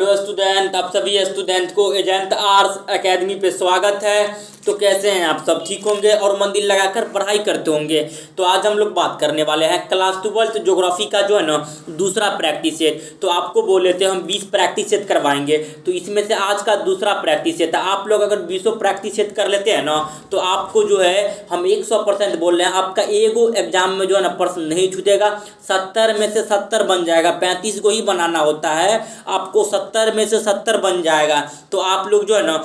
Hello student, आप सभी student को एजेंट आर्ट्स एकेडमी पे स्वागत है। तो कैसे हैं आप सब? ठीक होंगे और मन दिल लगाकर पढ़ाई करते होंगे। तो आज हम लोग बात करने वाले हैं क्लास 12th ज्योग्राफी का जो है ना दूसरा प्रैक्टिस सेट। तो आपको बोले थे हम 20 प्रैक्टिस सेट करवाएंगे, तो इसमें से आज का दूसरा प्रैक्टिस सेट है। आप लोग अगर 20 प्रैक्टिस सेट कर लेते हैं ना तो आपको जो है हम 100% बोल रहे हैं, आपका एगो एग्जाम में जो है ना प्रश्न नहीं छूटेगा। 70 में से 70 बन जाएगा, 35 को ही बनाना होता है, आपको 70 में से 70 बन जाएगा। तो आप लोग जो है ना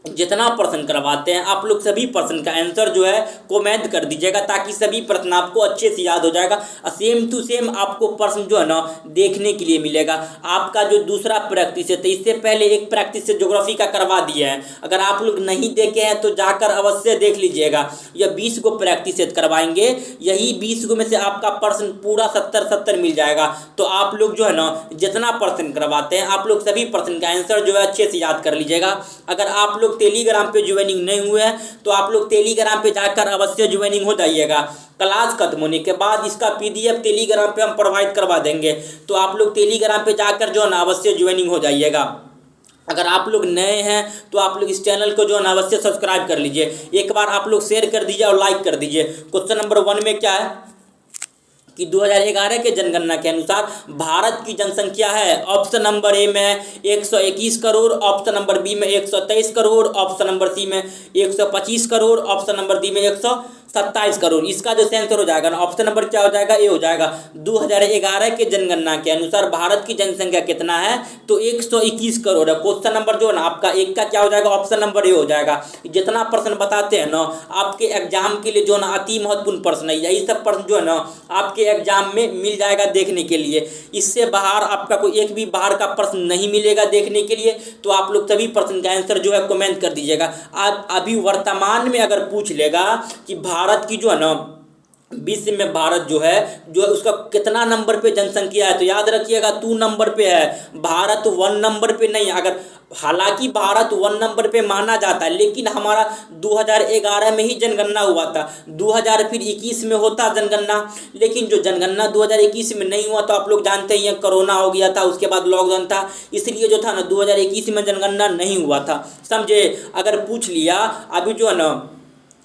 जितना प्रश्न करवाते हैं आप लोग सभी प्रश्न का आंसर जो है कमेंट कर दीजिएगा, ताकि सभी प्रश्न आपको अच्छे से याद हो जाएगा और सेम टू सेम आपको प्रश्न जो है ना देखने के लिए मिलेगा। आपका जो दूसरा प्रैक्टिस है, तो इससे पहले एक प्रैक्टिस से ज्योग्राफी का करवा दिया है, अगर आप लोग नहीं देखे हैं तो जाकर अवश्य देख लीजिएगा। यह 20 को प्रैक्टिस करवाएंगे, यही 20 को में से आपका प्रश्न पूरा 70 मिल जाएगा। तो आप लोग जो है ना जितना प्रश्न करवाते हैं आप लोग सभी प्रश्न का आंसर जो है अच्छे से याद कर लीजिएगा। अगर आप लोग टेलीग्राम पे ज्वाइनिंग नहीं हुए हैं तो आप लोग टेलीग्राम पे जाकर अवश्य ज्वाइनिंग हो जाइएगा। क्लास खत्म होने के बाद इसका पीडीएफ टेलीग्राम पे हम प्रोवाइड करवा देंगे, तो आप लोग टेलीग्राम पे जाकर जो है ना अवश्य ज्वाइनिंग हो जाइएगा। अगर आप लोग नए हैं तो आप लोग इस चैनल को जो है ना अवश्य सब्सक्राइब कर लीजिए, एक बार आप लोग शेयर कर दीजिए और लाइक कर दीजिए। क्वेश्चन नंबर 1 में क्या है कि 2011 के जनगणना के अनुसार भारत की जनसंख्या है। ऑप्शन नंबर ए में 121 करोड़, ऑप्शन नंबर बी में 123 करोड़, ऑप्शन नंबर सी में 125 करोड़, ऑप्शन नंबर डी में 127 करोड़। इसका जो आंसर हो जाएगा ना ऑप्शन नंबर क्या हो जाएगा? ए हो जाएगा। 2011 के जनगणना के अनुसार भारत की जनसंख्या कितना है? तो 121 करोड़ है। क्वेश्चन नंबर जो है ना आपका एक का क्या हो जाएगा? ऑप्शन नंबर ए हो जाएगा। जितना प्रश्न बताते हैं ना आपके एग्जाम के लिए जो है ना अति महत्वपूर्ण प्रश्न है, यही सब प्रश्न जो है ना आपके एग्जाम में मिल जाएगा देखने के लिए। इससे बाहर आपका कोई एक भी बाहर का प्रश्न नहीं मिलेगा देखने के लिए। तो आप लोग सभी प्रश्न का आंसर जो है कमेंट कर दीजिएगा। आप अभी वर्तमान में अगर पूछ लेगा कि भारत की जो है ना विश्व में भारत जो है उसका कितना नंबर पे जनसंख्या है, तो याद रखिएगा 2 नंबर पे है, भारत 1 नंबर पे नहीं। अगर हालांकि भारत 1 नंबर पे माना जाता है, लेकिन हमारा 2011 में ही जनगणना हुआ था, 2021 में होता जनगणना, लेकिन जो जनगणना 2021 में नहीं हुआ तो आप लोग जानते ही हैं कोरोना हो गया था, उसके बाद लॉकडाउन था, इसलिए जो था ना 2021 में जनगणना नहीं हुआ था। समझे? अगर पूछ लिया अभी जो है ना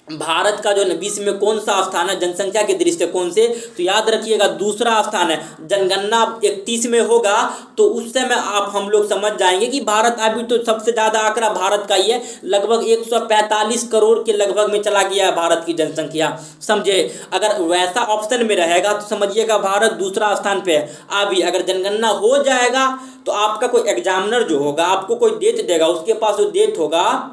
भारत का जो है विश्व में कौन सा स्थान है जनसंख्या के दृष्टिकोण से, तो याद रखिएगा दूसरा स्थान है। जनगणना 31 में होगा तो उस समय आप हम लोग समझ जाएंगे कि भारत अभी तो सबसे ज़्यादा आंकड़ा भारत का ही है, लगभग 145 करोड़ के लगभग में चला गया है भारत की जनसंख्या। समझे? अगर वैसा ऑप्शन में रहेगा तो समझिएगा भारत दूसरा स्थान पे है। अभी अगर जनगणना हो जाएगा तो आपका कोई एग्जामिनर जो होगा आपको कोई डेट देगा, उसके पास जो डेट होगा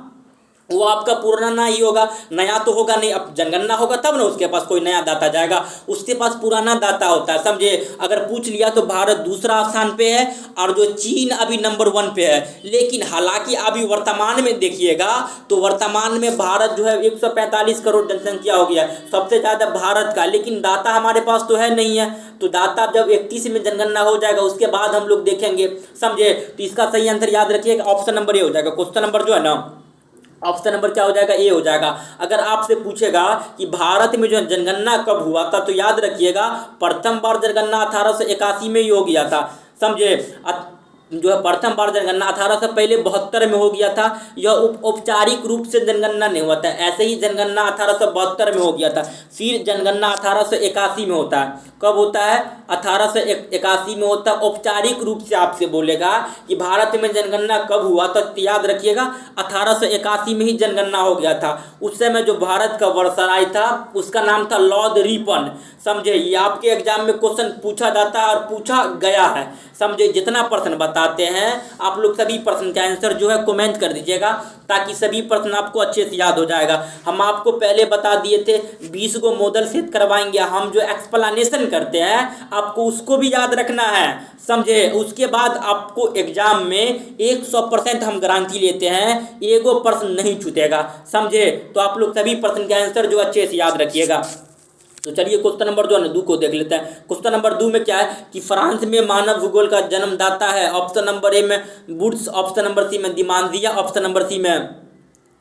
वो आपका पुराना ही होगा, नया तो होगा नहीं। अब जनगणना होगा तब ना उसके पास कोई नया डाटा जाएगा, उसके पास पुराना डाटा होता है। समझे? अगर पूछ लिया तो भारत दूसरा स्थान पे है और जो चीन अभी नंबर 1 पे है। लेकिन हालांकि अभी वर्तमान में देखिएगा तो वर्तमान में भारत जो है 145 करोड़ जनसंख्या हो गया, सबसे ज़्यादा भारत का, लेकिन डाटा हमारे पास तो है नहीं है। तो डाटा जब 31 में जनगणना हो जाएगा उसके बाद हम लोग देखेंगे। समझे? तो इसका सही आंसर याद रखिएगा ऑप्शन नंबर ए हो जाएगा। क्वेश्चन नंबर जो है ना ऑप्शन नंबर क्या हो जाएगा? ए हो जाएगा। अगर आपसे पूछेगा कि भारत में जो जनगणना कब हुआ था, तो याद रखिएगा प्रथम बार जनगणना 1881 में ही हो गया था। समझे? जो है प्रथम बार जनगणना 1872 में हो गया था। यह औपचारिक रूप से जनगणना नहीं हुआ था, ऐसे ही जनगणना 1872 में हो गया था। फिर जनगणना 1881 में होता है। कब होता है? 1881 में होता है। औपचारिक रूप से आपसे बोलेगा कि भारत में जनगणना कब हुआ, तो याद रखिएगा 1881 में ही जनगणना हो गया था। उस समय जो भारत का वर्सराय था उसका नाम था लॉर्ड रिपन। समझे? ये आपके एग्जाम में क्वेश्चन पूछा जाता है और पूछा गया है। समझे? जितना प्रश्न बताते हैं आप लोग सभी प्रश्न का आंसर जो है कमेंट कर दीजिएगा, ताकि सभी प्रश्न आपको अच्छे से याद हो जाएगा। हम आपको पहले बता दिए थे 20 को मॉडल सेट करवाएंगे, हम जो एक्सप्लेनेशन करते हैं आपको उसको भी याद रखना है। समझे? उसके बाद आपको एग्जाम में 100% हम गारंटी लेते हैं, एगो प्रश्न नहीं छूटेगा। समझे? तो आप लोग सभी प्रश्न के आंसर जो अच्छे से याद रखिएगा। तो चलिए क्वेश्चन नंबर जो है ना 2 को देख लेते हैं। क्वेश्चन नंबर 2 में क्या है कि फ्रांस में मानव भूगोल का जन्मदाता है। ऑप्शन नंबर ए में वुड्स, ऑप्शन नंबर सी में दिमांजिया, ऑप्शन नंबर सी में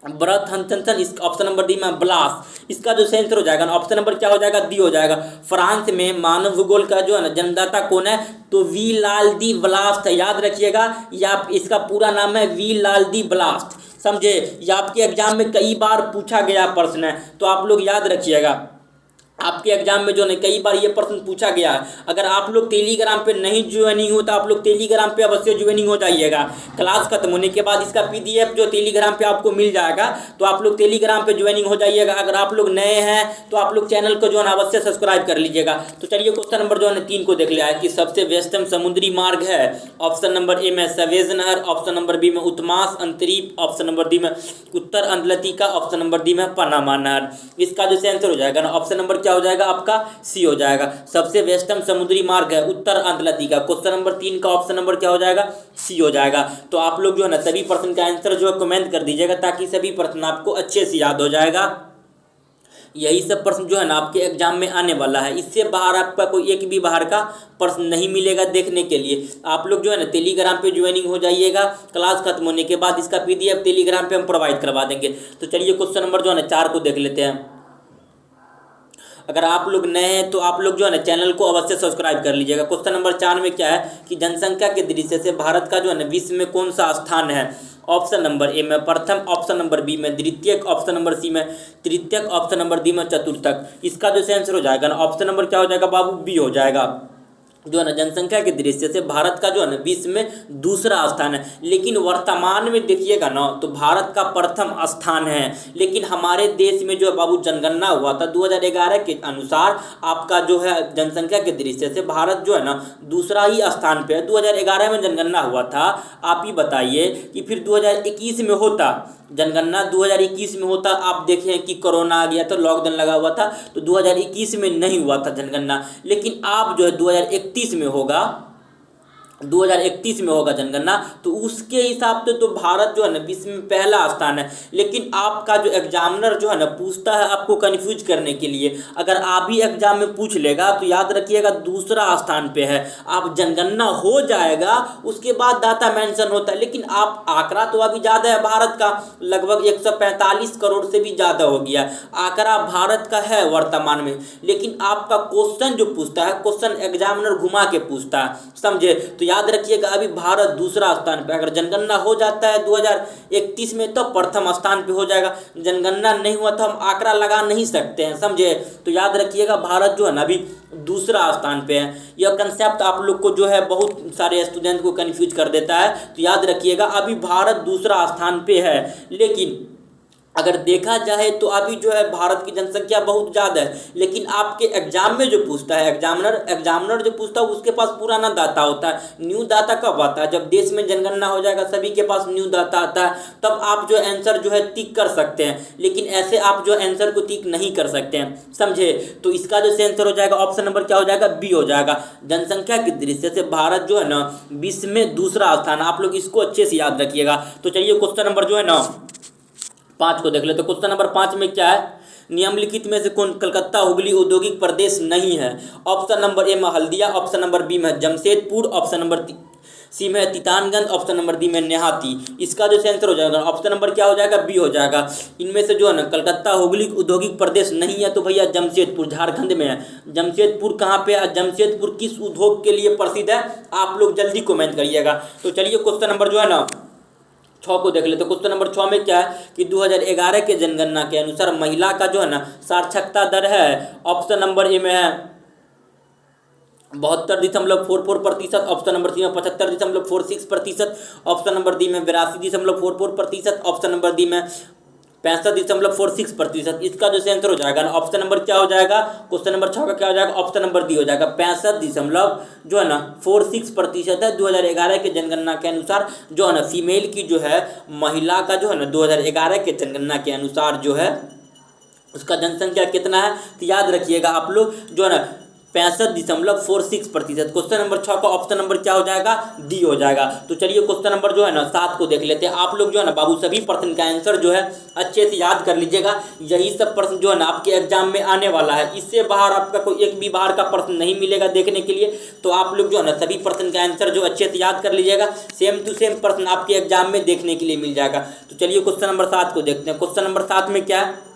ब्रथ हंसन, इस ऑप्शन नंबर डी में ब्लास, इसका जो सेंसर हो जाएगा ना ऑप्शन नंबर क्या हो जाएगा, डी हो जाएगा। फ्रांस में मानव भूगोल का जो है ना जन्मदाता कौन है, तो वी लाल दी ब्लास्ट है, याद रखिएगा। या इसका पूरा नाम है वी लाल दी ब्लास्ट, समझे। ये आपके एग्जाम में कई बार पूछा गया प्रश्न है, तो आप लोग याद रखिएगा। आपके एग्जाम में जो है कई बार ये प्रश्न पूछा गया है। अगर आप लोग टेलीग्राम पे नहीं ज्वाइनिंग हो तो आप लोग टेलीग्राम पे अवश्य ज्वाइनिंग हो जाइएगा। क्लास खत्म होने के बाद इसका पीडीएफ जो टेलीग्राम पे आपको मिल जाएगा, तो आप लोग टेलीग्राम पे ज्वाइनिंग हो जाइएगा। अगर आप लोग नए हैं तो आप लोग चैनल को जो है अवश्य सब्सक्राइब कर लीजिएगा। तो चलिए क्वेश्चन नंबर जो है 3 को देख लिया है कि सबसे व्यस्तम समुद्री मार्ग है। ऑप्शन नंबर ए में सवेज नहर, ऑप्शन नंबर बी में उत्मास अंतरीप, ऑप्शन नंबर डी में उत्तर अंतलतिका, ऑप्शन नंबर डी में पनामा नहर। इसका जो आंसर हो जाएगा ना ऑप्शन नंबर क्या हो जाएगा आपका, सी हो जाएगा। सबसे व्यस्तम समुद्री मार्ग है उत्तर अंतलतिका। क्वेश्चन नंबर 3 का ऑप्शन नंबर क्या हो जाएगा, सी हो जाएगा। तो आप लोग जो है ना सभी प्रश्न का आंसर जो है कमेंट कर दीजिएगा, ताकि सभी प्रश्न आपको अच्छे से याद हो जाएगा। यही सब प्रश्न जो है ना आपके एग्जाम में आने वाला है। इससे बाहर आपका कोई एक भी बाहर का प्रश्न नहीं मिलेगा देखने के लिए। आप लोग जो है ना टेलीग्राम पे ज्वाइनिंग हो जाइएगा। क्लास खत्म होने के बाद इसका पीडीएफ टेलीग्राम पे हम प्रोवाइड करवा देंगे। तो चलिए क्वेश्चन नंबर जो है ना 4 को देख लेते हैं। अगर आप लोग नए हैं तो आप लोग जो है ना चैनल को अवश्य सब्सक्राइब कर लीजिएगा। क्वेश्चन नंबर 4 में क्या है कि जनसंख्या के दृष्टि से भारत का जो है ना विश्व में कौन सा स्थान है। ऑप्शन नंबर ए में प्रथम, ऑप्शन नंबर बी में द्वितीयक, ऑप्शन नंबर सी में तृतीयक, ऑप्शन नंबर डी में चतुर्थक। इसका जो आंसर हो जाएगा ना ऑप्शन नंबर क्या हो जाएगा बाबू, बी हो जाएगा। जो है ना जनसंख्या के दृष्टि से भारत का जो है ना विश्व में दूसरा स्थान है, लेकिन वर्तमान में देखिएगा ना तो भारत का प्रथम स्थान है। लेकिन हमारे देश में जो है बाबू जनगणना हुआ था 2011 के अनुसार, आपका जो है जनसंख्या के दृष्टि से भारत जो है ना दूसरा ही स्थान पे है। 2011 में जनगणना हुआ था। आप ही बताइए कि फिर 2021 में होता जनगणना, 2021 में होता, आप देखें कि कोरोना आ गया था, लॉकडाउन लगा हुआ था, तो 2021 में नहीं हुआ था जनगणना। लेकिन आप जो है 2031 में होगा, 2031 में होगा जनगणना, तो उसके हिसाब से तो भारत जो है ना विश्व में पहला स्थान है। लेकिन आपका जो एग्जामिनर जो है ना पूछता है आपको कंफ्यूज करने के लिए, अगर आप ही एग्जाम में पूछ लेगा तो याद रखिएगा दूसरा स्थान पे है। आप जनगणना हो जाएगा उसके बाद डाटा मेंशन होता है, लेकिन आप आंकड़ा तो अभी ज़्यादा है भारत का, लगभग 145 करोड़ से भी ज़्यादा हो गया आंकड़ा भारत का है वर्तमान में। लेकिन आपका क्वेश्चन जो पूछता है, क्वेश्चन एग्जामिनर घुमा के पूछता है, समझे। तो याद रखिएगा अभी भारत दूसरा स्थान पे, अगर जनगणना हो जाता है 2031 में तो प्रथम स्थान पे हो जाएगा। जनगणना नहीं हुआ तो हम आंकड़ा लगा नहीं सकते हैं, समझे। तो याद रखिएगा भारत जो है ना अभी दूसरा स्थान पे है। यह कंसेप्ट आप लोग को जो है बहुत सारे स्टूडेंट को कंफ्यूज कर देता है। तो याद रखिएगा अभी भारत दूसरा स्थान पे है। लेकिन अगर देखा जाए तो अभी जो है भारत की जनसंख्या बहुत ज़्यादा है, लेकिन आपके एग्जाम में जो पूछता है एग्जामिनर जो पूछता है उसके पास पुराना डाटा होता है। न्यू डाटा कब आता है, जब देश में जनगणना हो जाएगा सभी के पास न्यू डाटा आता है, तब आप जो आंसर जो है टिक कर सकते हैं। लेकिन ऐसे आप जो आंसर को टिक नहीं कर सकते हैं, समझे। तो इसका जो आंसर हो जाएगा ऑप्शन नंबर क्या हो जाएगा, बी हो जाएगा। जनसंख्या की दृष्टि से भारत जो है ना विश्व में दूसरा स्थान, आप लोग इसको अच्छे से याद रखिएगा। तो चलिए क्वेश्चन नंबर जो है ना 5 को देख ले। तो क्वेश्चन नंबर 5 में क्या है, निम्नलिखित में से कौन कलकत्ता हुगली औद्योगिक प्रदेश नहीं है। ऑप्शन नंबर ए में हल्दिया, ऑप्शन नंबर बी में जमशेदपुर, ऑप्शन नंबर सी में तीतानगंज, ऑप्शन नंबर डी में नेहाती। इसका जो आंसर हो जाएगा ऑप्शन नंबर क्या हो जाएगा, बी हो जाएगा। इनमें से जो है ना कलकत्ता हुगली औद्योगिक प्रदेश नहीं है, तो भैया जमशेदपुर झारखंड में है। जमशेदपुर कहाँ पे है, जमशेदपुर किस उद्योग के लिए प्रसिद्ध है, आप लोग जल्दी कमेंट करिएगा। तो चलिए क्वेश्चन नंबर जो है ना 6 को देख लेते। क्वेश्चन नंबर 6 में क्या है कि 2011 के जनगणना के अनुसार महिला का जो है ना साक्षरता दर है। ऑप्शन नंबर ए में है 72.44%, ऑप्शन नंबर सी में 75.46%, ऑप्शन नंबर डी में 82.44%, ऑप्शन नंबर डी में 65.46%। इसका जो आंसर हो जाएगा ना ऑप्शन नंबर क्या हो जाएगा, क्वेश्चन नंबर 6 का क्या हो जाएगा, ऑप्शन नंबर डी हो जाएगा। 65.46% है 2011 के जनगणना के अनुसार। जो है ना फीमेल की जो है महिला का जो है ना 2011 के जनगणना के अनुसार जो है उसका जनसंख्या कितना है, तो याद रखिएगा आप लोग जो है ना 65.46%। क्वेश्चन नंबर 6 का ऑप्शन नंबर क्या हो जाएगा, डी हो जाएगा। तो चलिए क्वेश्चन नंबर जो है ना 7 को देख लेते हैं। आप लोग जो है ना बाबू सभी प्रश्न का आंसर जो है अच्छे से याद कर लीजिएगा। यही सब प्रश्न जो है ना आपके एग्जाम में आने वाला है, इससे बाहर आपका कोई एक भी बाहर का प्रश्न नहीं मिलेगा देखने के लिए। तो आप लोग जो है ना सभी प्रश्न का आंसर जो अच्छे से याद कर लीजिएगा, सेम टू सेम प्रश्न आपके एग्जाम में देखने के लिए मिल जाएगा। तो चलिए क्वेश्चन नंबर 7 को देखते हैं। क्वेश्चन नंबर 7 में क्या है,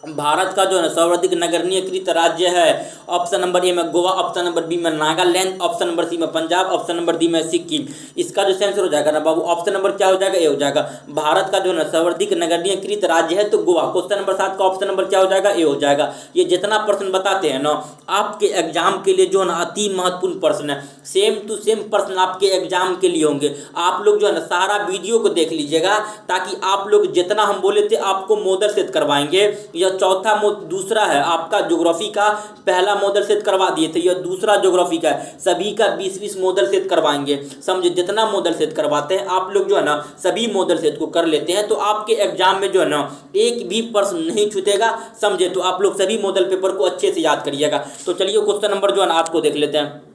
भारत का जो है ना सर्वाधिक नगरीकृत राज्य है। ऑप्शन नंबर ए में गोवा, ऑप्शन नंबर बी में नागालैंड, ऑप्शन नंबर सी में पंजाब, ऑप्शन नंबर डी में सिक्किम। इसका जो आंसर हो जाएगा ना बाबू, ऑप्शन नंबर क्या हो जाएगा, ए हो जाएगा। भारत का जो है ना सर्वाधिक नगरीकृत राज्य है तो गोवा। क्वेश्चन नंबर 7 का ऑप्शन नंबर क्या हो जाएगा, ए हो जाएगा। ये जितना प्रश्न बताते हैं ना आपके एग्जाम के लिए जो है ना अति महत्वपूर्ण प्रश्न है, सेम टू सेम प्रश्न आपके एग्जाम के लिए होंगे। आप लोग जो है ना सारा वीडियो को देख लीजिएगा, ताकि आप लोग जितना हम बोले थे आपको मॉडल सेट करवाएंगे। यह चौथा दूसरा है आपका ज्योग्राफी का, पहला मॉडल सेट करवा दिए थे, यह दूसरा ज्योग्राफी का है। सभी का 20-20 मॉडल सेट करवाएंगे, समझे। जितना मॉडल सेट करवाते हैं आप लोग जो है ना सभी मॉडल सेट को कर लेते हैं, तो आपके एग्जाम में जो है ना एक भी प्रश्न नहीं छूटेगा, समझे। तो आप लोग सभी मॉडल पेपर को अच्छे से याद करिएगा। तो चलिए क्वेश्चन नंबर जो है ना आपको देख लेते हैं।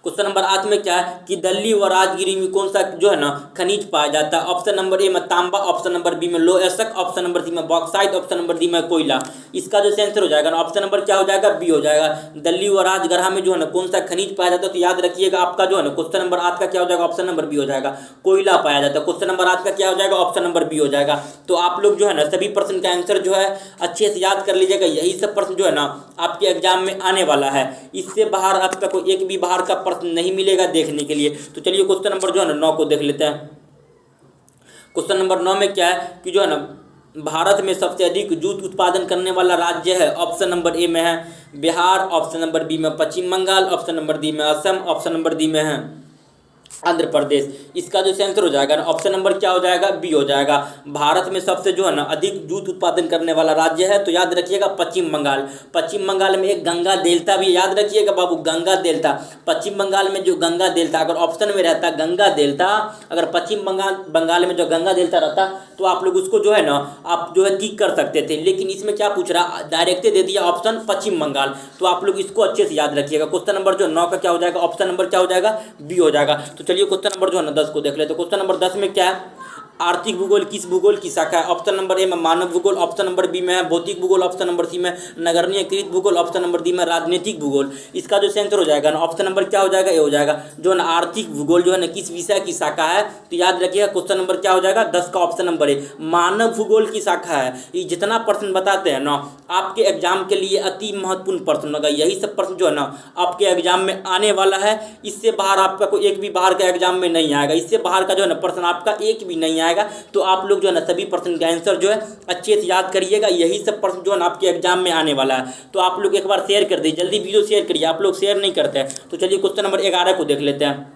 क्वेश्चन नंबर 8 में क्या है कि दिल्ली व राजगिरी में कौन सा जो है ना खनिज पाया जाता है। ऑप्शन नंबर ए में तांबा, ऑप्शन नंबर बी में लोहसक, ऑप्शन नंबर सी में बॉक्साइट, ऑप्शन नंबर डी में कोयला। इसका जो आंसर हो जाएगा ना ऑप्शन नंबर क्या हो जाएगा, बी हो जाएगा। दिल्ली व राजगढ़ा में जो है ना कौन सा खनिज पाया जाता है, तो याद रखिएगा आपका जो है ना क्वेश्चन नंबर 8 का क्या हो जाएगा, ऑप्शन नंबर बी हो जाएगा। कोयला पाया जाता है। क्वेश्चन नंबर 8 का क्या हो जाएगा, ऑप्शन नंबर बी हो जाएगा। तो आप लोग जो है ना सभी प्रश्न का आंसर जो है अच्छे से याद कर लीजिएगा। यही सब प्रश्न जो है ना आपके एग्जाम में आने वाला है, इससे बाहर आपका कोई एक भी बाहर का प्रश्न नहीं मिलेगा देखने के लिए। तो चलिए क्वेश्चन नंबर जो है ना 9 को देख लेते हैं। क्वेश्चन नंबर 9 में क्या है कि जो है ना भारत में सबसे अधिक जूट उत्पादन करने वाला राज्य है। ऑप्शन नंबर ए में है बिहार, ऑप्शन नंबर बी में पश्चिम बंगाल, ऑप्शन नंबर डी में असम, ऑप्शन नंबर डी में है आंध्र प्रदेश। इसका जो आंसर हो जाएगा ना ऑप्शन नंबर क्या हो जाएगा, बी हो जाएगा। भारत में सबसे जो है ना अधिक जूट उत्पादन करने वाला राज्य है, तो याद रखिएगा पश्चिम बंगाल। पश्चिम बंगाल में एक गंगा डेल्टा भी याद रखिएगा बाबू, गंगा डेल्टा। पश्चिम बंगाल में जो गंगा डेल्टा अगर ऑप्शन में रहता गंगा डेल्टा, अगर पश्चिम बंगाल में जो गंगा डेल्टा रहता तो आप लोग उसको जो है ना आप जो है टिक कर सकते थे, लेकिन इसमें क्या पूछ रहा, डायरेक्ट दे दिया ऑप्शन पश्चिम बंगाल। तो आप लोग इसको अच्छे से याद रखिएगा। क्वेश्चन नंबर जो 9 का क्या हो जाएगा, ऑप्शन नंबर क्या हो जाएगा, बी हो जाएगा। तो चलिए क्वेश्चन नंबर जो है ना 10 को देख लेते हैं। क्वेश्चन नंबर 10 में क्या है, आर्थिक भूगोल किस भूगोल की शाखा है। ऑप्शन नंबर ए में मानव भूगोल, ऑप्शन नंबर बी में है भौतिक भूगोल, ऑप्शन नंबर सी में नगरीकृत भूगोल, ऑप्शन नंबर डी में राजनीतिक भूगोल। इसका जो आंसर हो जाएगा ना ऑप्शन नंबर क्या हो जाएगा, ए हो जाएगा। जो है ना आर्थिक भूगोल जो है ना किस विषय की शाखा है, तो याद रखिएगा क्वेश्चन नंबर क्या हो जाएगा, 10 का ऑप्शन नंबर ए मानव भूगोल की शाखा है। ये जितना प्रश्न बताते हैं ना आपके एग्जाम के लिए अति महत्वपूर्ण प्रश्न होगा। यही सब प्रश्न जो है ना आपके एग्जाम में आने वाला है, इससे बाहर आपका कोई एक भी बाहर का एग्जाम में नहीं आएगा, इससे बाहर का जो है ना प्रश्न आपका एक भी नहीं आएगा। तो आप लोग जो है ना सभी प्रश्न का आंसर जो है अच्छे से याद करिएगा। यही सब प्रश्न जो है ना आपके एग्जाम में आने वाला है। तो आप लोग एक बार शेयर कर दीजिए, जल्दी वीडियो शेयर करिए, आप लोग शेयर नहीं करते हैं। तो चलिए क्वेश्चन नंबर 11 को देख लेते हैं।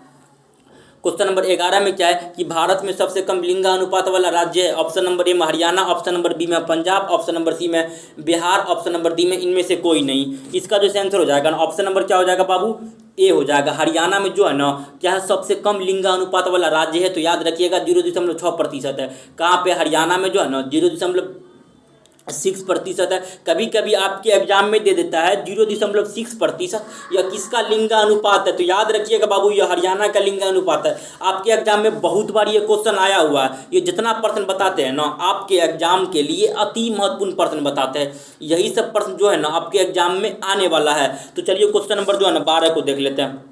क्वेश्चन नंबर 11 में क्या है कि भारत में सबसे कम लिंगानुपात वाला राज्य है। ऑप्शन नंबर ए में हरियाणा, ऑप्शन नंबर बी में पंजाब, ऑप्शन नंबर सी में बिहार, ऑप्शन नंबर डी में इनमें से कोई नहीं। इसका जो आंसर हो जाएगा ना ऑप्शन नंबर क्या हो जाएगा बाबू, ए हो जाएगा। हरियाणा में जो है ना क्या है सबसे कम लिंगानुपात वाला राज्य है, तो याद रखिएगा 0.6% है। कहाँ पे, हरियाणा में जो है ना 0.6% है। कभी कभी आपके एग्जाम में दे देता है 0.6%। यह किसका लिंगानुपात है, तो याद रखिएगा बाबू यह हरियाणा का लिंगानुपात है। आपके एग्जाम में बहुत बार ये क्वेश्चन आया हुआ है। ये जितना प्रश्न बताते हैं ना आपके एग्जाम के लिए अति महत्वपूर्ण प्रश्न बताते हैं। यही सब प्रश्न जो है ना आपके एग्जाम में आने वाला है। तो चलिए क्वेश्चन नंबर जो है ना 12 को देख लेते हैं।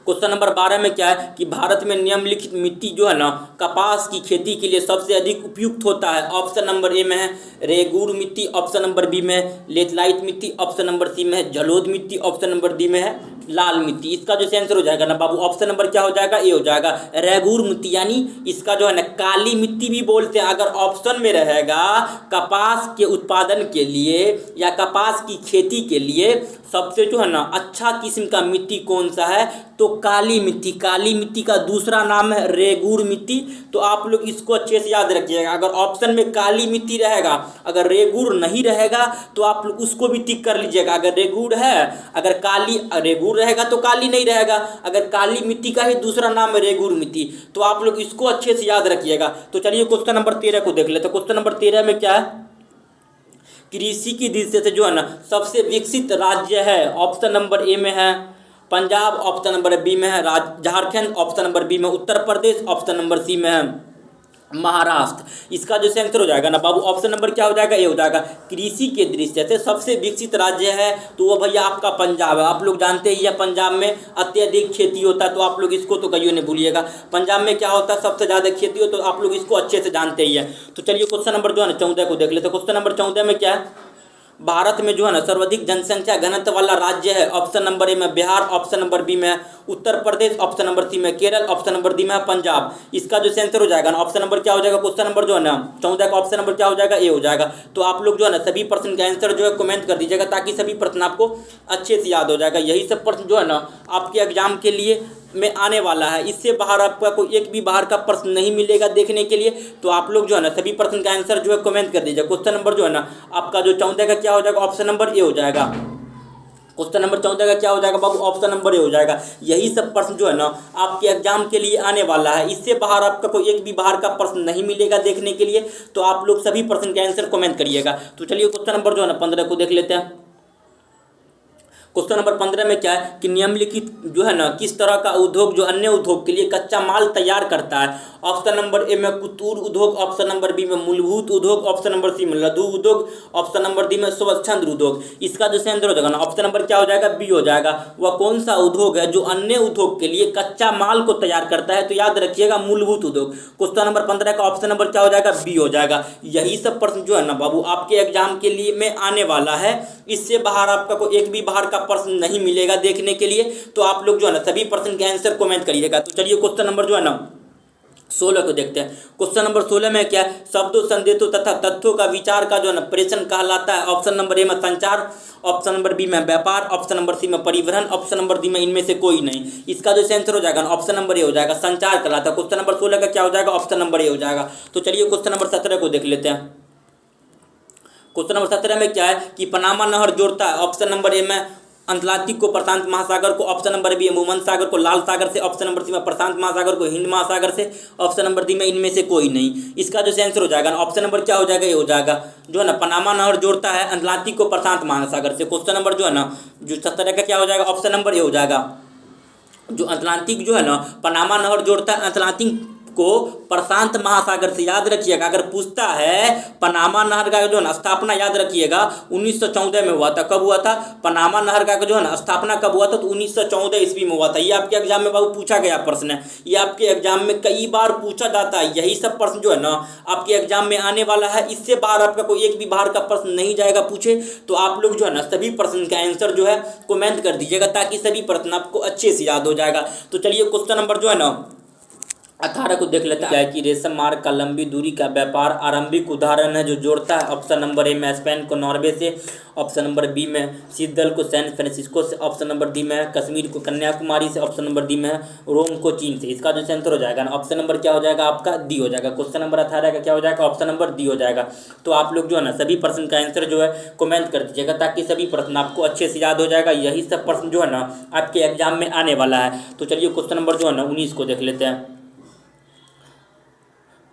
क्वेश्चन नंबर 12 में क्या है कि भारत में निम्नलिखित मिट्टी जो है ना कपास की खेती के लिए सबसे अधिक उपयुक्त होता है। ऑप्शन नंबर ए में है रेगूर मिट्टी, ऑप्शन नंबर बी में है लेटलाइट मिट्टी, ऑप्शन नंबर सी में है जलोढ़ मिट्टी, ऑप्शन नंबर डी में है लाल मिट्टी। इसका जो आंसर हो जाएगा ना बाबू ऑप्शन नंबर क्या हो जाएगा, ए हो जाएगा। रेगूर मिट्टी यानी इसका जो है ना काली मिट्टी भी बोलते हैं। अगर ऑप्शन में रहेगा कपास के उत्पादन के लिए या कपास की खेती के लिए सबसे जो है ना अच्छा किस्म का मिट्टी कौन सा है, तो काली मिट्टी। काली मिट्टी का दूसरा नाम है रेगूर मिट्टी। तो आप लोग इसको अच्छे से याद रखिएगा। अगर ऑप्शन में काली मिट्टी रहेगा, अगर रेगूर नहीं रहेगा तो आप लोग उसको भी टिक कर लीजिएगा। अगर रेगूर है, अगर काली रेगूर रहेगा तो काली नहीं रहेगा। अगर काली मिट्टी का ही दूसरा नाम है रेगूर मिट्टी, तो आप लोग इसको अच्छे से याद रखिएगा। तो चलिए क्वेश्चन नंबर 13 को देख लेते हैं। क्वेश्चन नंबर 13 में क्या है कृषि की दृष्टि से जो है ना सबसे विकसित राज्य है, ऑप्शन नंबर ए में है पंजाब, ऑप्शन नंबर बी में है झारखंड, ऑप्शन नंबर बी में Uttar Pradesh, option number C में है महाराष्ट्र। इसका जो आंसर हो जाएगा ना बाबू, ऑप्शन नंबर क्या हो जाएगा, ए हो जाएगा। कृषि के दृष्टि से सबसे विकसित राज्य है तो वो भैया आपका पंजाब है। आप लोग जानते ही है पंजाब में अत्यधिक खेती होता है, तो आप लोग इसको तो कहियो नहीं भूलिएगा। पंजाब में क्या होता है, सबसे ज़्यादा खेती हो, तो आप लोग इसको अच्छे से जानते ही है। तो चलिए क्वेश्चन नंबर जो है ना 14 को देख लेते हैं। क्वेश्चन नंबर 14 में क्या है, भारत में जो है ना सर्वाधिक जनसंख्या घनत्व वाला राज्य है, ऑप्शन नंबर ए में बिहार, ऑप्शन नंबर बी में Uttar Pradesh, option number C में केरल, ऑप्शन नंबर डी में पंजाब। इसका जो आंसर हो जाएगा ना ऑप्शन नंबर क्या हो जाएगा, क्वेश्चन नंबर जो है ना 14 का ऑप्शन नंबर क्या हो जाएगा, ए हो जाएगा। तो आप लोग जो है ना सभी प्रश्न का आंसर जो है कमेंट कर दीजिएगा, ताकि सभी प्रश्न आपको अच्छे से याद हो जाएगा। यही सब प्रश्न जो है ना आपके एग्जाम के लिए में आने वाला है, इससे बाहर आपका कोई एक भी बाहर का प्रश्न नहीं मिलेगा देखने के लिए। तो आप लोग जो है ना सभी प्रश्न का आंसर जो है कमेंट कर दीजिए। क्वेश्चन नंबर जो है ना आपका जो 14 का क्या हो जाएगा, ऑप्शन नंबर ए हो जाएगा। क्वेश्चन नंबर 14 का क्या हो जाएगा बाबू, ऑप्शन नंबर ए हो जाएगा। यही सब प्रश्न जो है ना आपके एग्जाम के लिए आने वाला है, इससे बाहर आपका कोई एक भी बाहर का प्रश्न नहीं मिलेगा देखने के लिए। तो आप लोग सभी प्रश्न के आंसर कमेंट करिएगा। तो चलिए क्वेश्चन नंबर जो है ना 15 को देख लेते हैं। क्वेश्चन नंबर 15 में क्या है कि निम्नलिखित जो है ना किस तरह का उद्योग जो अन्य उद्योग के लिए कच्चा माल तैयार करता है, ऑप्शन नंबर ए में कुटीर उद्योग, ऑप्शन नंबर बी में मूलभूत उद्योग, ऑप्शन नंबर सी में लघु उद्योग, ऑप्शन नंबर डी में स्वच्छंद उद्योग। इसका जो आंसर हो जाएगा ना ऑप्शन नंबर क्या हो जाएगा, बी हो जाएगा। वह कौन सा उद्योग है जो अन्य उद्योग के लिए कच्चा माल को तैयार करता है, तो याद रखिएगा मूलभूत उद्योग। क्वेश्चन नंबर 15 का ऑप्शन नंबर क्या हो जाएगा, बी हो जाएगा। यही सब प्रश्न जो है ना बाबू आपके एग्जाम के लिए में आने वाला है, इससे बाहर आपका कोई एक भी बाहर का प्रश्न नहीं मिलेगा देखने के लिए। तो आप लोग जो है ना सभी प्रश्न के आंसर कमेंट करिएगा। तो चलिए क्वेश्चन नंबर जो है ना 16 को देखते हैं। क्वेश्चन नंबर 16 में क्या है, शब्दों संदेशों तथा तथ्यों का विचार का जो है ना प्रेषण कहलाता है, ऑप्शन नंबर ए में संचार, ऑप्शन नंबर बी में व्यापार, ऑप्शन नंबर सी में परिवहन, ऑप्शन नंबर डी में इनमें से कोई नहीं। इसका जो आंसर हो जाएगा ऑप्शन नंबर ए हो जाएगा, संचार कहलाता है। क्वेश्चन नंबर 16 का क्या हो जाएगा, ऑप्शन नंबर ए हो जाएगा। तो चलिए क्वेश्चन नंबर 17 को देख लेते हैं। क्वेश्चन नंबर 17 में क्या है कि पनामा नहर जोड़ता है, ऑप्शन नंबर ए में अटलांटिक को प्रशांत महासागर को, ऑप्शन नंबर बी में भूमध्य सागर को लाल सागर से, ऑप्शन नंबर सी में प्रशांत महासागर को हिंद महासागर से, ऑप्शन नंबर डी में इनमें से कोई नहीं। इसका जो आंसर हो जाएगा ऑप्शन नंबर क्या हो जाएगा, ये हो जाएगा। जो है ना पनामा नहर जोड़ता है अटलांटिक को प्रशांत महासागर से। क्वेश्चन नंबर जो है ना जो 17 का क्या हो जाएगा, ऑप्शन नंबर ए हो जाएगा। जो अटलांटिक जो है ना पनामा नहर जोड़ता है अटलांटिक को प्रशांत महासागर से। याद रखिएगा, अगर पूछता है पनामा नहर का जो है ना स्थापना, याद रखिएगा 1914 में हुआ था। कब हुआ था, पनामा नहर का जो है ना स्थापना कब हुआ था, तो 1914 ईस्वी में हुआ था। ये आपके एग्जाम में बाबू पूछा गया प्रश्न है, ये आपके एग्जाम में कई बार पूछा जाता है। यही सब प्रश्न जो है ना आपके एग्जाम में आने वाला है, इससे बाहर आपका कोई एक भी बाहर का प्रश्न नहीं जाएगा पूछे। तो आप लोग जो है ना सभी प्रश्न का आंसर जो है कमेंट कर दीजिएगा, ताकि सभी प्रश्न आपको अच्छे से याद हो जाएगा। तो चलिए क्वेश्चन नंबर जो है ना 18 को देख लेते हैं कि रेशम मार्ग का लंबी दूरी का व्यापार आरंभिक उदाहरण है जो जोड़ता है, ऑप्शन नंबर ए में स्पेन को नॉर्वे से, ऑप्शन नंबर बी में शीतल को सैन फ्रांसिस्को से, ऑप्शन नंबर डी में कश्मीर को कन्याकुमारी से, ऑप्शन नंबर डी में रोम को चीन से। इसका जो आंसर हो जाएगा ना ऑप्शन नंबर क्या हो जाएगा आपका, डी हो जाएगा। क्वेश्चन नंबर 18 का क्या हो जाएगा, ऑप्शन नंबर डी हो जाएगा। तो आप लोग जो है ना सभी प्रश्न का आंसर जो है कमेंट कर दीजिएगा, ताकि सभी प्रश्न आपको अच्छे से याद हो जाएगा। यही सब प्रश्न जो है ना आपके एग्जाम में आने वाला है। तो चलिए क्वेश्चन नंबर जो है ना 19 को देख लेते हैं।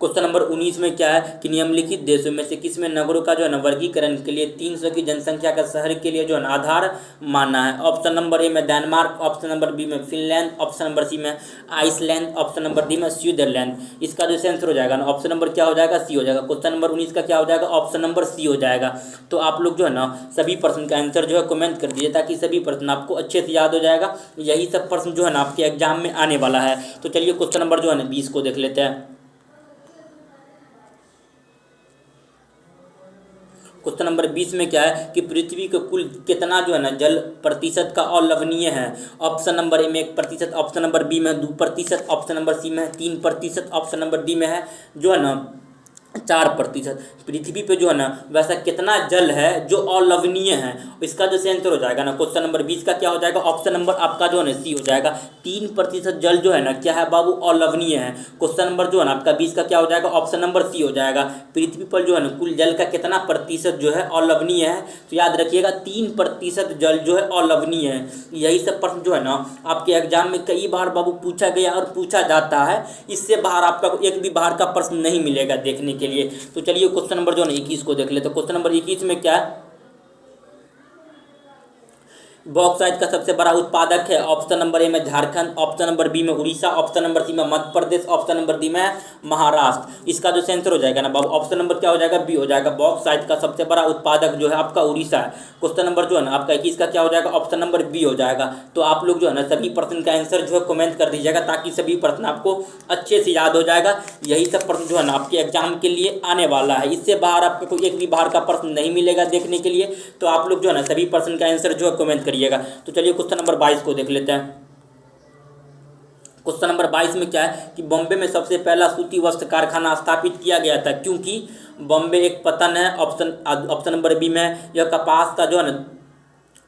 क्वेश्चन नंबर 19 में क्या है कि निम्नलिखित देशों में से किसमें नगरों का जो है ना वर्गीकरण के लिए 300 की जनसंख्या का शहर के लिए जो है ना आधार माना है, ऑप्शन नंबर ए में डेनमार्क, ऑप्शन नंबर बी में फिनलैंड, ऑप्शन नंबर सी में आइसलैंड, ऑप्शन नंबर डी में स्विट्जरलैंड। इसका जो आंसर हो जाएगा ना ऑप्शन नंबर क्या हो जाएगा, सी हो जाएगा। क्वेश्चन नंबर 19 का क्या हो जाएगा, ऑप्शन नंबर सी हो जाएगा। तो आप लोग जो है ना सभी प्रश्न का आंसर जो है कमेंट कर दीजिए, ताकि सभी प्रश्न आपको अच्छे से याद हो जाएगा। यही सब प्रश्न जो है ना आपके एग्जाम में आने वाला है। तो चलिए क्वेश्चन नंबर जो है ना 20 को देख लेते हैं। क्वेश्चन नंबर 20 में क्या है कि पृथ्वी का कुल कितना जो है ना जल प्रतिशत का अलवणीय है, ऑप्शन नंबर ए में 1%, ऑप्शन नंबर बी में 2%, ऑप्शन नंबर सी में 3%, ऑप्शन नंबर डी में है जो है ना 4%। पृथ्वी पे जो है ना वैसा कितना जल है जो अलवणीय है, इसका जो आंसर हो जाएगा ना क्वेश्चन नंबर 20 का क्या हो जाएगा, ऑप्शन नंबर आपका जो है ना सी हो जाएगा। 3% जल जो है ना क्या है बाबू, अलवणीय है। क्वेश्चन नंबर जो है ना आपका 20 का क्या हो जाएगा, ऑप्शन नंबर सी हो जाएगा। पृथ्वी पर जो है ना कुल जल का कितना प्रतिशत जो है अलवणीय है, तो याद रखिएगा 3% जल जो है अलवणीय है। यही सब प्रश्न जो है ना आपके एग्जाम में कई बार बाबू पूछा गया और पूछा जाता है, इससे बाहर आपका एक भी बाहर का प्रश्न नहीं मिलेगा देखने के के लिए। तो चलिए क्वेश्चन नंबर जो है 21 को देख लेते हैं। क्वेश्चन नंबर 21 में क्या है, बॉक्साइट का सबसे बड़ा उत्पादक है। ऑप्शन नंबर ए में झारखंड, ऑप्शन नंबर बी में उड़ीसा, ऑप्शन नंबर सी में Madhya Pradesh, option number D में महाराष्ट्र। इसका जो सेंसर हो जाएगा ना बाबू, ऑप्शन नंबर क्या हो जाएगा, बी हो जाएगा। बॉक्साइट का सबसे बड़ा उत्पादक जो है आपका उड़ीसा है। क्वेश्चन नंबर जो है ना आपका 21 का क्या हो जाएगा, ऑप्शन नंबर बी हो जाएगा। तो आप लोग जो है ना सभी प्रश्न का आंसर जो है कमेंट कर दीजिएगा, ताकि सभी प्रश्न आपको अच्छे से याद हो जाएगा। यही सब प्रश्न जो है ना आपके एग्जाम के लिए आने वाला है। इससे बाहर आपको कोई एक भी बाहर का प्रश्न नहीं मिलेगा देखने के लिए। तो आप लोग जो है ना सभी प्रश्न का आंसर जो है कमेंट करिएगा। तो चलिए क्वेश्चन नंबर 22 को देख लेते हैं। क्वेश्चन नंबर 22 में क्या है कि बॉम्बे में सबसे पहला सूती वस्त्र कारखाना स्थापित किया गया था, क्योंकि बॉम्बे एक पतन है। ऑप्शन नंबर बी में यह कपास का जो है ना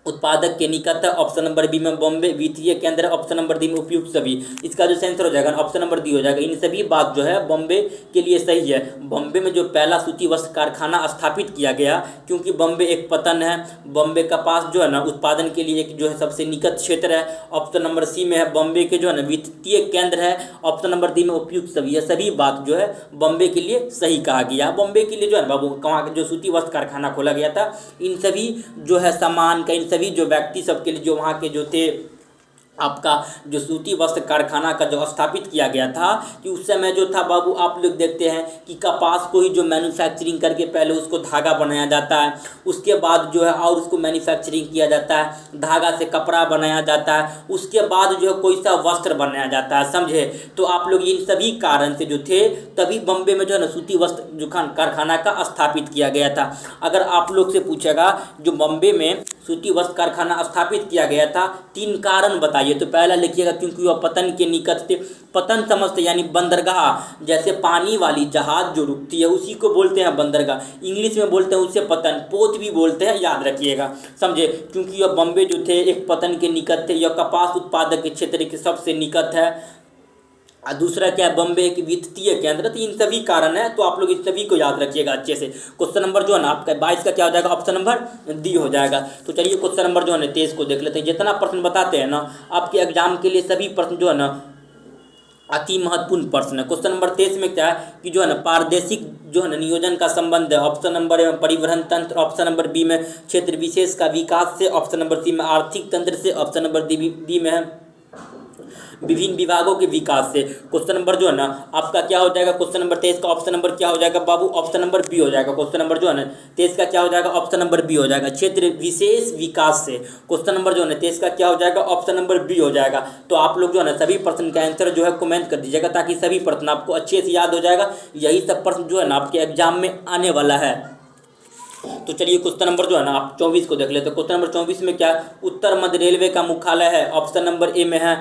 उत्पादक के निकट है। ऑप्शन नंबर बी में बॉम्बे वित्तीय केंद्र है। ऑप्शन नंबर डी में उपयुक्त सभी। इसका जो सेंसर हो जाएगा ऑप्शन नंबर डी हो जाएगा। इन सभी बात जो है बॉम्बे के लिए सही है। बॉम्बे में जो पहला सूती वस्त्र कारखाना स्थापित किया गया, क्योंकि बॉम्बे एक पतन है। बॉम्बे कपास जो है ना उत्पादन के लिए एक जो है सबसे निकट क्षेत्र है। ऑप्शन नंबर सी में है बॉम्बे के जो है ना वित्तीय केंद्र है। ऑप्शन नंबर डी में उपयुक्त सभी। यह सभी बात जो है बॉम्बे के लिए सही कहा गया। बॉम्बे के लिए जो है बाबू वहाँ जो सूती वस्त्र कारखाना खोला गया था, इन सभी जो है सामान का, इन सभी जो व्यक्ति सबके लिए जो वहाँ के जो थे आपका जो सूती वस्त्र कारखाना का जो स्थापित किया गया था, कि उस समय जो था बाबू आप लोग देखते हैं कि कपास को ही जो मैन्युफैक्चरिंग करके पहले उसको धागा बनाया जाता है, उसके बाद जो है और उसको मैन्युफैक्चरिंग किया जाता है, धागा से कपड़ा बनाया जाता है, उसके बाद जो है कोई सा वस्त्र बनाया जाता है, समझे। तो आप लोग इन सभी कारण से जो थे तभी बम्बे में जो है ना सूती वस्त्र जो कारखाना का स्थापित किया गया था। अगर आप लोग से पूछेगा जो बम्बे में सूती वस्त्र कारखाना स्थापित किया गया था, 3 कारण बताइए, तो पहला लिखिएगा क्योंकि वह पतन के निकट थे। पतन समझते यानी बंदरगाह, जैसे पानी वाली जहाज जो रुकती है उसी को बोलते हैं बंदरगाह। इंग्लिश में बोलते हैं उसे पतन, पोत भी बोलते हैं, याद रखिएगा, समझे। क्योंकि यह बम्बे जो थे एक पतन के निकट थे। यह कपास उत्पादक के क्षेत्र के सबसे निकट है। दूसरा क्या है, बॉम्बे एक वित्तीय केंद्र। तो इन सभी कारण है, तो आप लोग इन सभी को याद रखिएगा अच्छे से। क्वेश्चन नंबर जो है ना आपका 22 का क्या हो जाएगा, ऑप्शन नंबर डी हो जाएगा। तो चलिए क्वेश्चन नंबर जो है ना 23 को देख लेते हैं। जितना प्रश्न बताते हैं ना आपके एग्जाम के लिए, सभी प्रश्न जो है ना अति महत्वपूर्ण प्रश्न है। क्वेश्चन नंबर 23 में क्या है कि जो है ना पारदेशिक जो है ना नियोजन का संबंध है। ऑप्शन नंबर ए में परिवहन तंत्र, ऑप्शन नंबर बी में क्षेत्र विशेष का विकास से, ऑप्शन नंबर सी में आर्थिक तंत्र से, ऑप्शन नंबर डी में है विभिन्न विभागों के विकास से। क्वेश्चन नंबर जो है ना आपका क्या हो जाएगा, क्वेश्चन नंबर 23 का ऑप्शन नंबर क्या हो जाएगा बाबू, ऑप्शन नंबर बी हो जाएगा। क्वेश्चन नंबर जो है ना 23 का क्या हो जाएगा, ऑप्शन नंबर बी हो जाएगा, क्षेत्र विशेष विकास से। क्वेश्चन नंबर जो है ना 23 का क्या हो जाएगा, ऑप्शन नंबर बी हो जाएगा। तो आप लोग जो है ना सभी प्रश्न का आंसर जो है कमेंट कर दीजिएगा, ताकि सभी प्रश्न आपको अच्छे से याद हो जाएगा। यही सब प्रश्न जो है ना आपके एग्जाम में आने वाला है। तो चलिए क्वेश्चन नंबर जो है ना आप 24 को देख लेते हैं। क्वेश्चन नंबर 24 में क्या, उत्तर मध्य रेलवे का मुख्यालय है। ऑप्शन नंबर ए में है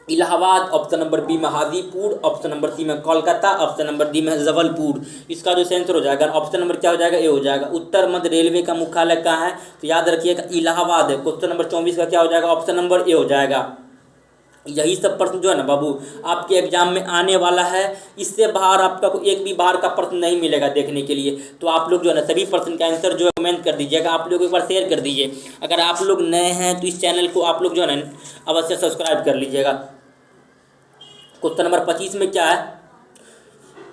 इलाहाबाद, ऑप्शन नंबर बी में हाजीपुर, ऑप्शन नंबर सी में कोलकाता, ऑप्शन नंबर डी में जबलपुर। इसका जो सेंसर हो जाएगा ऑप्शन नंबर क्या हो जाएगा, ए हो जाएगा। उत्तर मध्य रेलवे का मुख्यालय कहाँ है, तो याद रखिएगा इलाहाबाद है। क्वेश्चन नंबर 24 का क्या हो जाएगा, ऑप्शन नंबर ए हो जाएगा। यही सब प्रश्न जो है ना बाबू आपके एग्जाम में आने वाला है। इससे बाहर आपका कोई एक भी बाहर का प्रश्न नहीं मिलेगा देखने के लिए। तो आप लोग जो है ना सभी प्रश्न का आंसर जो है कमेंट कर दीजिएगा। आप लोग एक बार शेयर कर दीजिए। अगर आप लोग नए हैं तो इस चैनल को आप लोग जो है ना अवश्य सब्सक्राइब कर लीजिएगा। क्वेश्चन नंबर 25 में क्या है,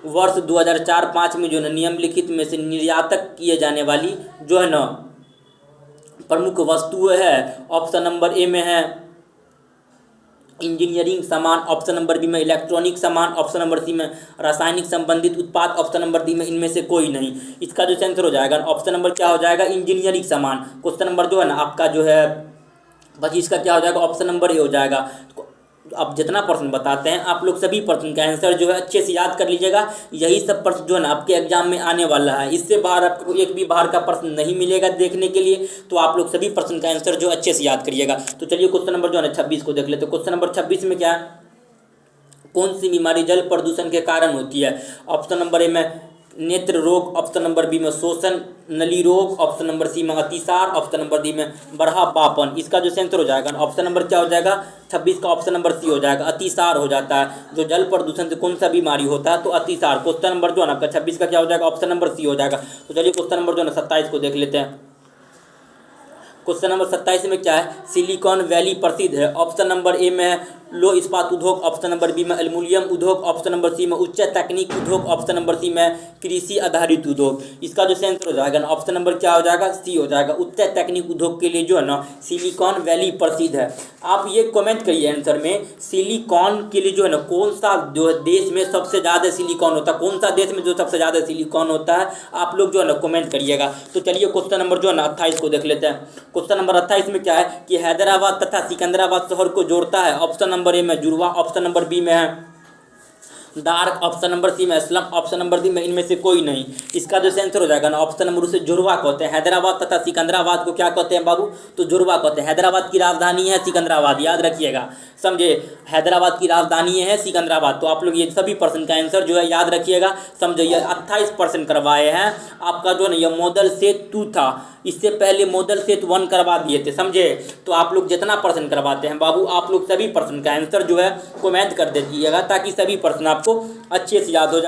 वर्ष 2004-05 में जो है निम्नलिखित में से निर्यातक किए जाने वाली जो है ना प्रमुख वस्तुएं है। ऑप्शन नंबर ए में है इंजीनियरिंग सामान, ऑप्शन नंबर बी में इलेक्ट्रॉनिक सामान, ऑप्शन नंबर सी में रासायनिक संबंधित उत्पाद, ऑप्शन नंबर डी में इनमें से कोई नहीं। इसका जो सेंसर हो जाएगा ऑप्शन नंबर क्या हो जाएगा, इंजीनियरिंग सामान। क्वेश्चन नंबर जो है ना आपका जो है 25 का क्या हो जाएगा, ऑप्शन नंबर ए हो जाएगा। अब जितना प्रश्न बताते हैं आप लोग सभी प्रश्न का आंसर जो है अच्छे से याद कर लीजिएगा। यही सब प्रश्न जो है ना आपके एग्जाम में आने वाला है। इससे बाहर आपको एक भी बाहर का प्रश्न नहीं मिलेगा देखने के लिए। तो आप लोग सभी प्रश्न का आंसर जो अच्छे से याद करिएगा। तो चलिए क्वेश्चन नंबर जो है ना 26 को देख लेते हैं। क्वेश्चन नंबर 26 में क्या है, कौन सी बीमारी जल प्रदूषण के कारण होती है। ऑप्शन नंबर ए में नेत्र रोग, ऑप्शन नंबर बी में शोषण नली रोग, ऑप्शन नंबर सी में अतिसार, ऑप्शन नंबर डी में बढ़ापापन। इसका जो सेंसर हो जाएगा ऑप्शन नंबर क्या हो जाएगा, 26 का ऑप्शन नंबर सी हो जाएगा। अतिसार हो जाता है जो जल प्रदूषण से कौन सा बीमारी होता है, तो अतिसार। क्वेश्चन नंबर जो है ना आपका 26 का क्या हो जाएगा, ऑप्शन नंबर सी हो जाएगा। तो चलिए क्वेश्चन नंबर जो है ना 27 को देख लेते हैं। क्वेश्चन नंबर 27 में क्या है, सिलिकॉन वैली प्रसिद्ध है। ऑप्शन नंबर ए में है लो इस्पात उद्योग, ऑप्शन नंबर बी में एल्युमिनियम उद्योग, ऑप्शन नंबर सी में उच्च तकनीक उद्योग, ऑप्शन नंबर सी में कृषि आधारित उद्योग। इसका जो आंसर हो जाएगा ना ऑप्शन नंबर क्या हो जाएगा, सी हो जाएगा। उच्च तकनीक उद्योग के लिए जो है ना सिलिकॉन वैली प्रसिद्ध है। आप ये कमेंट करिए आंसर में, सिलिकॉन के लिए जो है ना कौन सा जो देश में सबसे ज़्यादा सिलिकॉन होता है, कौन सा देश में जो सबसे ज़्यादा सिलिकॉन होता है, आप लोग जो है ना कमेंट करिएगा। तो चलिए क्वेश्चन नंबर जो है ना 28 को देख लेते हैं। क्वेश्चन नंबर 28 में क्या है कि हैदराबाद तथा सिकंदराबाद शहर को जोड़ता है। ऑप्शन नंबर ए में जुड़वा, ऑप्शन नंबर बी में है दार्क, ऑप्शन नंबर सी में स्लम, ऑप्शन नंबर डी में इनमें से कोई नहीं। इसका जो आंसर हो जाएगा ना ऑप्शन नंबर उसे जुड़वा कहते हैं। हैदराबाद तथा सिकंदराबाद को क्या कहते हैं बाबू, तो जुड़वा कहते हैं। हैदराबाद की राजधानी है सिकंदराबाद, याद रखिएगा, समझे। हैदराबाद की राजधानी है सिकंदराबाद। तो आप लोग ये सभी पर्सन का आंसर जो है याद रखिएगा, समझो। ये 28% करवाए हैं। आपका जो है ना ये मॉडल सेट 2 था, इससे पहले मॉडल सेट 1 करवा दिए थे, समझे। तो आप लोग जितना पर्सन करवाते हैं बाबू, आप लोग सभी पर्सन का आंसर जो है कमेंट कर दीजिएगा, ताकि सभी पर्सन आपको अच्छे से याद हो जाए।